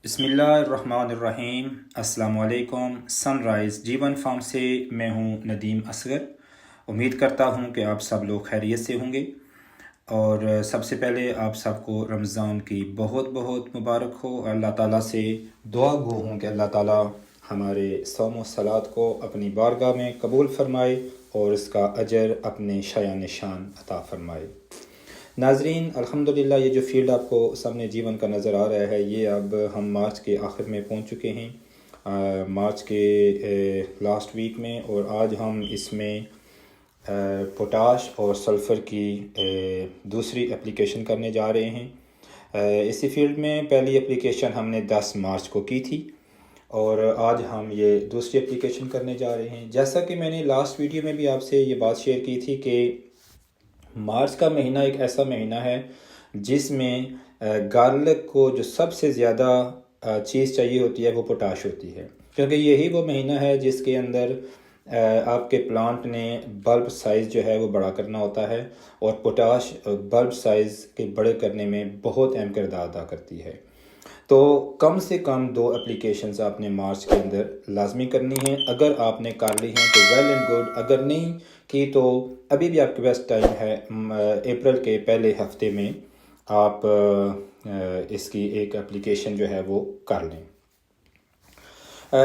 बिस्मिल्लाहिर्रहमानिर्रहीम। अस्सलाम वालेकुम। सनराइज़ जीवन फार्म से मैं हूँ नदीम असगर। उम्मीद करता हूँ कि आप सब लोग खैरियत से होंगे। और सबसे पहले आप सबको रमज़ान की बहुत बहुत मुबारक हो। अल्लाह ताला से दुआ गो हूँ कि अल्लाह ताला हमारे सौम व सलात को अपनी बारगाह में कबूल फ़रमाए और इसका अजर अपने शायान शान अता फ़रमाए। नाजरीन, अल्हम्दुलिल्लाह ये जो फ़ील्ड आपको सामने जीवन का नज़र आ रहा है, ये अब हम मार्च के आखिर में पहुंच चुके हैं, मार्च के लास्ट वीक में। और आज हम इसमें पोटाश और सल्फ़र की दूसरी एप्लीकेशन करने जा रहे हैं। इसी फील्ड में पहली एप्लीकेशन हमने 10 मार्च को की थी और आज हम ये दूसरी एप्लीकेशन करने जा रहे हैं। जैसा कि मैंने लास्ट वीडियो में भी आपसे ये बात शेयर की थी कि मार्च का महीना एक ऐसा महीना है जिसमें गार्लिक को जो सबसे ज़्यादा चीज़ चाहिए होती है वो पोटाश होती है, क्योंकि यही वो महीना है जिसके अंदर आपके प्लांट ने बल्ब साइज़ जो है वो बड़ा करना होता है और पोटाश बल्ब साइज़ के बड़े करने में बहुत अहम किरदार अदा करती है। तो कम से कम 2 एप्लीकेशंस आपने मार्च के अंदर लाजमी करनी है। अगर आपने कर ली हैं तो वेल एंड गुड, अगर नहीं की तो अभी भी आपके पास टाइम है। अप्रैल के पहले हफ्ते में आप इसकी एक एप्लीकेशन जो है वो कर लें।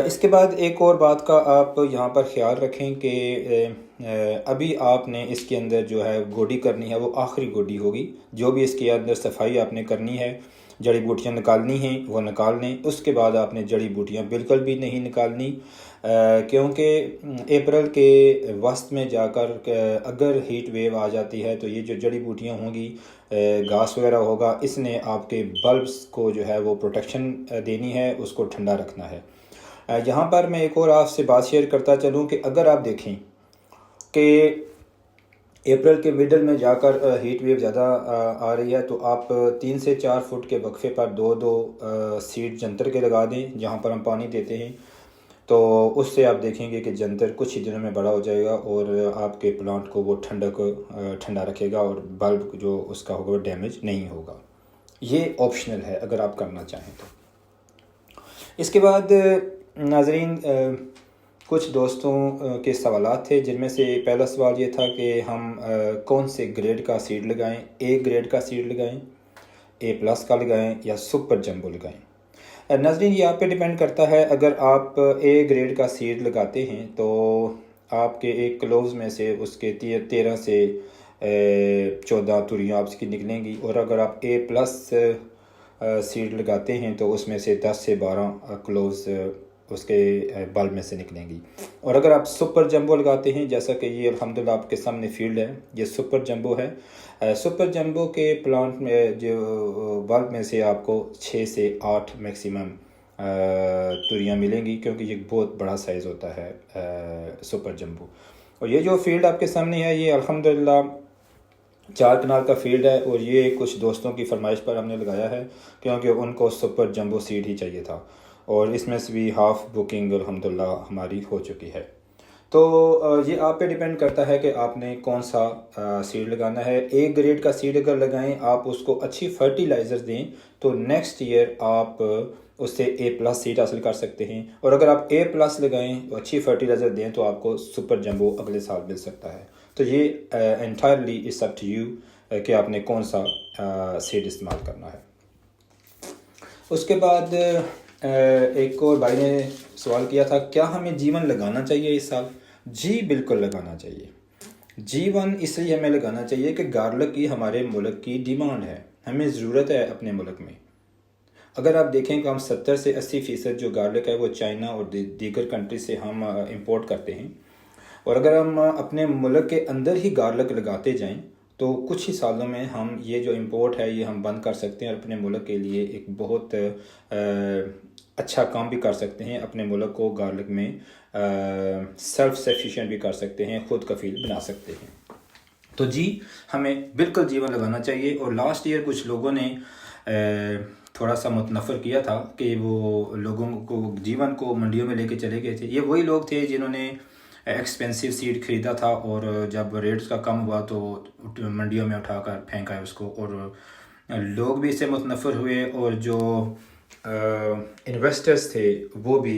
इसके बाद एक और बात का आप यहाँ पर ख्याल रखें कि अभी आपने इसके अंदर जो है गोडी करनी है वो आखिरी गोडी होगी। जो भी इसके अंदर सफाई आपने करनी है, जड़ी बूटियाँ निकालनी हैं वो निकाल लें। उसके बाद आपने जड़ी बूटियाँ बिल्कुल भी नहीं निकालनी, क्योंकि अप्रैल के वस्त में जाकर अगर हीट वेव आ जाती है तो ये जो जड़ी बूटियाँ होंगी, घास वगैरह होगा, इसने आपके बल्ब्स को जो है वो प्रोटेक्शन देनी है, उसको ठंडा रखना है। यहाँ पर मैं एक और आपसे बात शेयर करता चलूँ कि अगर आप देखें कि अप्रैल के मिडल में जाकर हीट वेव ज़्यादा आ रही है तो आप 3 से 4 फुट के वक्फे पर दो सीड जंतर के लगा दें जहाँ पर हम पानी देते हैं। तो उससे आप देखेंगे कि जंतर कुछ ही दिनों में बड़ा हो जाएगा और आपके प्लांट को वो ठंडा रखेगा और बल्ब जो उसका होगा वो डैमेज नहीं होगा। ये ऑप्शनल है अगर आप करना चाहें तो। इसके बाद नाजरीन, कुछ दोस्तों के सवालात थे, जिनमें से पहला सवाल ये था कि हम कौन से ग्रेड का सीड लगाएं। ए ग्रेड का सीड लगाएं, ए प्लस का लगाएं या सुपर जंबो लगाएं। नाजरीन, ये आप पे डिपेंड करता है। अगर आप ए ग्रेड का सीड लगाते हैं तो आपके एक क्लोव्स में से उसके 13 से 14 तुरियाँ आपकी निकलेंगी, और अगर आप ए प्लस सीड लगाते हैं तो उसमें से 10 से 12 क्लोव्स उसके बल्ब में से निकलेंगी। और अगर आप सुपर जंबो लगाते हैं, जैसा कि ये अल्हम्दुलिल्लाह आपके सामने फील्ड है, ये सुपर जंबो है। सुपर जंबो के प्लांट में जो बल्ब में से आपको 6 से 8 मैक्सिमम तुरियाँ मिलेंगी, क्योंकि ये बहुत बड़ा साइज़ होता है सुपर जंबो। और ये जो फील्ड आपके सामने है ये अल्हम्दुलिल्लाह 4 कनाल का फील्ड है और ये कुछ दोस्तों की फरमाइश पर हमने लगाया है, क्योंकि उनको सुपर जंबो सीड ही चाहिए था और इसमें से भी हाफ़ बुकिंग अल्हम्दुलिल्लाह हमारी हो चुकी है। तो ये आप पे डिपेंड करता है कि आपने कौन सा सीड लगाना है। ए ग्रेड का सीड अगर लगाएं, आप उसको अच्छी फर्टिलाइज़र दें तो नेक्स्ट ईयर आप उससे ए प्लस सीड हासिल कर सकते हैं। और अगर आप ए प्लस लगाएं, अच्छी फर्टिलाइज़र दें, तो आपको सुपर जंबो अगले साल मिल सकता है। तो ये entirely it's up to you कि आपने कौन सा सीड इस्तेमाल करना है। उसके बाद एक और भाई ने सवाल किया था, क्या हमें जीवन लगाना चाहिए इस साल? जी बिल्कुल लगाना चाहिए। जीवन इसलिए हमें लगाना चाहिए कि गार्लिक की हमारे मुल्क की डिमांड है, हमें ज़रूरत है अपने मुल्क में। अगर आप देखें कि हम 70 से 80% जो गार्लिक है वो चाइना और दीगर कंट्री से हम इंपोर्ट करते हैं, और अगर हम अपने मुल्क के अंदर ही गार्लिक लगाते जाएं तो कुछ ही सालों में हम ये जो इंपोर्ट है ये हम बंद कर सकते हैं और अपने मुल्क के लिए एक बहुत अच्छा काम भी कर सकते हैं। अपने मुल्क को गार्लिक में सेल्फ सफिशिएंट भी कर सकते हैं, ख़ुद कफ़ील बना सकते हैं। तो जी, हमें बिल्कुल जीवन लगाना चाहिए। और लास्ट ईयर कुछ लोगों ने थोड़ा सा मुतनफ़र किया था कि वो लोगों को जीवन को मंडियों में लेके चले गए थे। ये वही लोग थे जिन्होंने एक्सपेंसिव सीड ख़रीदा था और जब रेट्स का कम हुआ तो मंडियों में उठाकर फेंका है उसको, और लोग भी इससे मुतनफ़र हुए। और जो इन्वेस्टर्स थे वो भी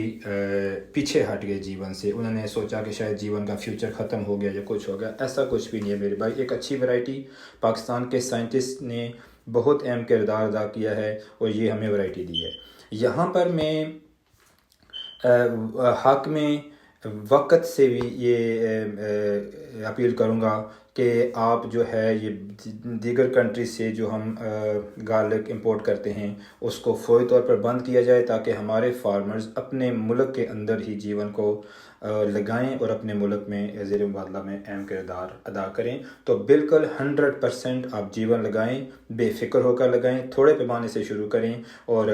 पीछे हट गए जीवन से। उन्होंने सोचा कि शायद जीवन का फ्यूचर ख़त्म हो गया या कुछ हो गया। ऐसा कुछ भी नहीं है मेरे भाई। एक अच्छी वैरायटी पाकिस्तान के साइंटिस्ट ने बहुत अहम किरदार अदा किया है और ये हमें वैरायटी दी है। यहाँ पर मैं हक में वक़्त से भी ये अपील करूँगा कि आप जो है ये दीगर कंट्री से जो हम गार्लिक इंपोर्ट करते हैं उसको फ़ौरी तौर पर बंद किया जाए, ताकि हमारे फार्मर्स अपने मुल्क के अंदर ही जीवन को लगाएं और अपने मुल्क में ज़ेर मुबादला में अहम किरदार अदा करें। तो बिल्कुल 100% आप जीवन लगाएं, बेफ़िक्र होकर लगाएं, थोड़े पैमाने से शुरू करें और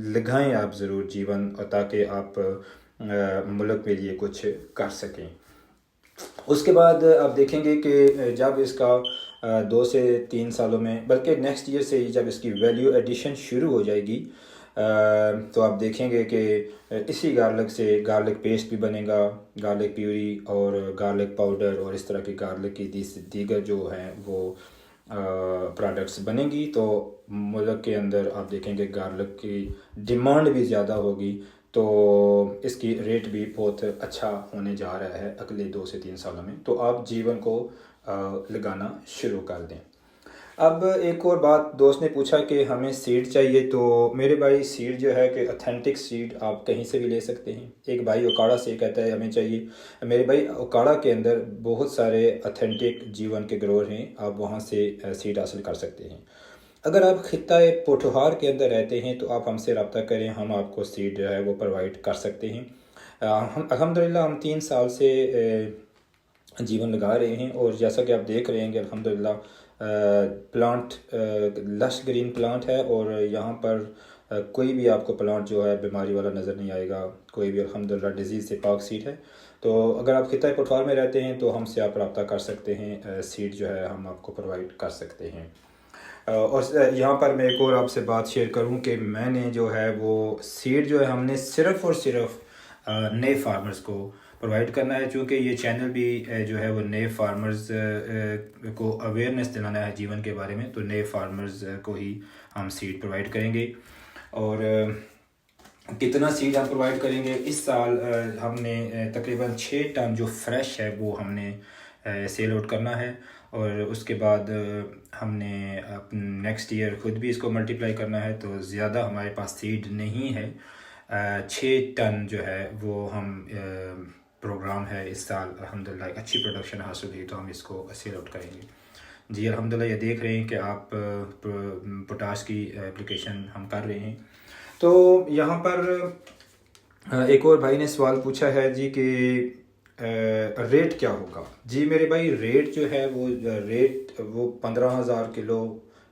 लगाएं आप ज़रूर जीवन, ताकि आप मुल्क के लिए कुछ कर सकें। उसके बाद आप देखेंगे कि जब इसका 2 से 3 सालों में, बल्कि नेक्स्ट ईयर से ही जब इसकी वैल्यू एडिशन शुरू हो जाएगी, तो आप देखेंगे कि इसी गार्लिक से गार्लिक पेस्ट भी बनेगा, गार्लिक प्यूरी और गार्लिक पाउडर और इस तरह की गार्लिक की दीगर जो हैं वो प्रोडक्ट्स बनेंगी। तो मुल्क के अंदर आप देखेंगे गार्लिक की डिमांड भी ज़्यादा होगी, तो इसकी रेट भी बहुत अच्छा होने जा रहा है अगले 2 से 3 सालों में। तो आप जीवन को लगाना शुरू कर दें। अब एक और बात, दोस्त ने पूछा कि हमें सीड चाहिए, तो मेरे भाई सीड जो है कि ऑथेंटिक सीड आप कहीं से भी ले सकते हैं। एक भाई ओकाड़ा से कहता है हमें चाहिए। मेरे भाई ओकाड़ा के अंदर बहुत सारे ऑथेंटिक जीवन के ग्रोवर हैं, आप वहाँ से सीड हासिल कर सकते हैं। अगर आप खित्ता पोठोहार के अंदर रहते हैं तो आप हमसे रब्ता करें, हम आपको सीड जो है वो प्रोवाइड कर सकते हैं। हम अल्हम्दुलिल्लाह हम 3 साल से जीवन लगा रहे हैं और जैसा कि आप देख रहे हैं कि अल्हम्दुलिल्लाह प्लांट लश ग्रीन प्लांट है और यहाँ पर कोई भी आपको प्लांट जो है बीमारी वाला नज़र नहीं आएगा, कोई भी अल्हम्दुलिल्लाह डिजीज़ से पाक सीड है। तो अगर आप खित्ता पोठोहार में रहते हैं तो हमसे आप रब्ता कर सकते हैं, सीड जो है हम आपको प्रोवाइड कर सकते हैं। और यहाँ पर मैं एक और आपसे बात शेयर करूँ कि मैंने जो है वो सीड जो है हमने सिर्फ़ और सिर्फ नए फार्मर्स को प्रोवाइड करना है, चूँकि ये चैनल भी जो है वो नए फार्मर्स को अवेयरनेस दिलाना है जीवन के बारे में। तो नए फार्मर्स को ही हम सीड प्रोवाइड करेंगे। और कितना सीड हम प्रोवाइड करेंगे, इस साल हमने तकरीबन 6 टन जो फ्रेश है वो हमने सेल आउट करना है और उसके बाद हमने नेक्स्ट ईयर ख़ुद भी इसको मल्टीप्लाई करना है। तो ज़्यादा हमारे पास सीड नहीं है, 6 टन जो है वो हम प्रोग्राम है इस साल। अल्हम्दुलिल्लाह अच्छी प्रोडक्शन हासिल हुई तो हम इसको सेल आउट करेंगे। जी अल्हम्दुलिल्लाह, ये देख रहे हैं कि आप पोटाश की एप्लीकेशन हम कर रहे हैं। तो यहाँ पर एक और भाई ने सवाल पूछा है जी कि रेट क्या होगा। जी मेरे भाई, रेट जो है वो 15,000 किलो,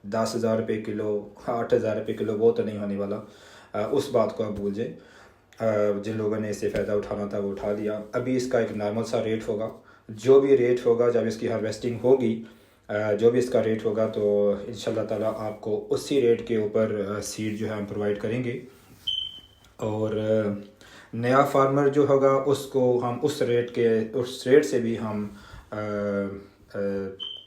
10,000 रुपये किलो, 8,000 रुपये किलो वो तो नहीं होने वाला। उस बात को आप भूल जाए। जिन लोगों ने इससे फ़ायदा उठाना था वो उठा लिया। अभी इसका एक नॉर्मल सा रेट होगा। जो भी रेट होगा जब इसकी हार्वेस्टिंग होगी, जो भी इसका रेट होगा तो इंशाल्लाह ताला आपको उसी रेट के ऊपर सीड जो है हम प्रोवाइड करेंगे। और नया फार्मर जो होगा उसको हम उस रेट से भी हम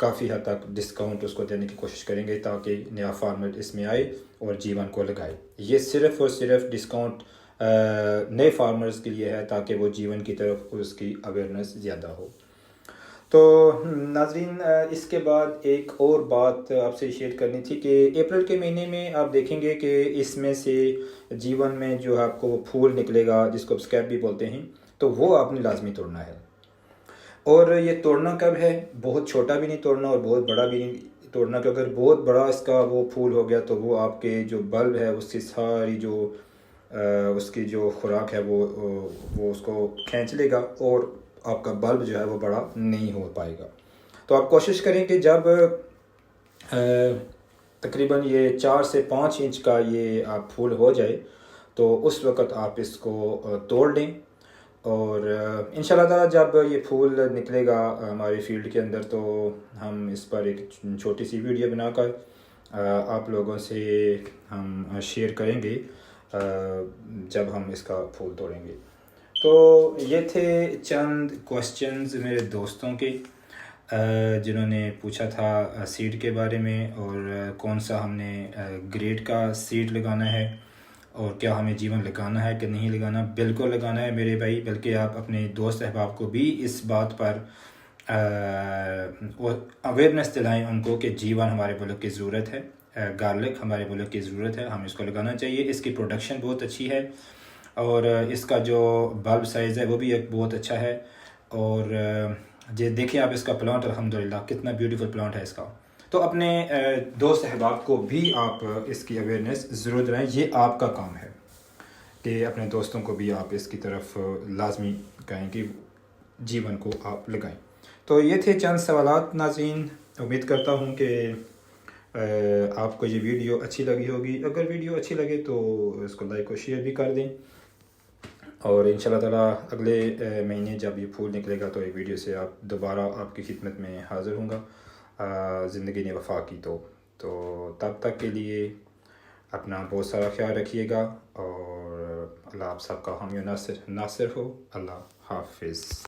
काफ़ी हद तक डिस्काउंट उसको देने की कोशिश करेंगे, ताकि नया फार्मर इसमें आए और जीवन को लगाए। ये सिर्फ़ और सिर्फ डिस्काउंट नए फार्मर्स के लिए है, ताकि वो जीवन की तरफ उसकी अवेयरनेस ज़्यादा हो। तो नाज़रीन, इसके बाद एक और बात आपसे शेयर करनी थी कि अप्रैल के महीने में आप देखेंगे कि इसमें से जीवन में जो आपको वो फूल निकलेगा जिसको आप स्कैब भी बोलते हैं, तो वो आपने लाजमी तोड़ना है। और ये तोड़ना कब है, बहुत छोटा भी नहीं तोड़ना और बहुत बड़ा भी नहीं तोड़ना, क्योंकि अगर बहुत बड़ा इसका वो फूल हो गया तो वो आपके जो बल्ब है उसकी सारी जो उसकी जो खुराक है वो उसको खींच लेगा और आपका बल्ब जो है वो बड़ा नहीं हो पाएगा। तो आप कोशिश करें कि जब तकरीबन ये 4 से 5 इंच का ये आप फूल हो जाए तो उस वक़्त आप इसको तोड़ लें। और इंशाल्लाह ताला जब ये फूल निकलेगा हमारे फील्ड के अंदर तो हम इस पर एक छोटी सी वीडियो बनाकर आप लोगों से हम शेयर करेंगे जब हम इसका फूल तोड़ेंगे। तो ये थे चंद क्वेश्चंस मेरे दोस्तों के जिन्होंने पूछा था सीड के बारे में और कौन सा हमने ग्रेड का सीड लगाना है और क्या हमें जीवन लगाना है कि नहीं लगाना। बिल्कुल लगाना है मेरे भाई, बल्कि आप अपने दोस्त अहबाब को भी इस बात पर अवेयरनेस दिलाएं उनको कि जीवन हमारे मुल्क की ज़रूरत है, गार्लिक हमारे मुल्क की ज़रूरत है, हमें इसको लगाना चाहिए। इसकी प्रोडक्शन बहुत अच्छी है और इसका जो बल्ब साइज़ है वो भी एक बहुत अच्छा है। और ये देखिए आप इसका प्लांट, अल्हम्दुलिल्लाह कितना ब्यूटीफुल प्लांट है इसका। तो अपने दोस्त अहबाब को भी आप इसकी अवेयरनेस ज़रूर दिलाएं, ये आपका काम है कि अपने दोस्तों को भी आप इसकी तरफ लाजमी कहें कि जीवन को आप लगाएं। तो ये थे चंद सवालात नाज़रीन। उम्मीद करता हूँ कि आपको ये वीडियो अच्छी लगी होगी। अगर वीडियो अच्छी लगे तो इसको लाइक और शेयर भी कर दें, और इंशाल्लाह ताला अगले महीने जब ये फूल निकलेगा तो एक वीडियो से आप दोबारा आपकी खिदमत में हाज़िर होऊंगा, ज़िंदगी ने वफ़ा की तो तब तक के लिए अपना बहुत सारा ख्याल रखिएगा और अल्लाह आप सबका हामी नासिर हो। अल्लाह हाफिज़।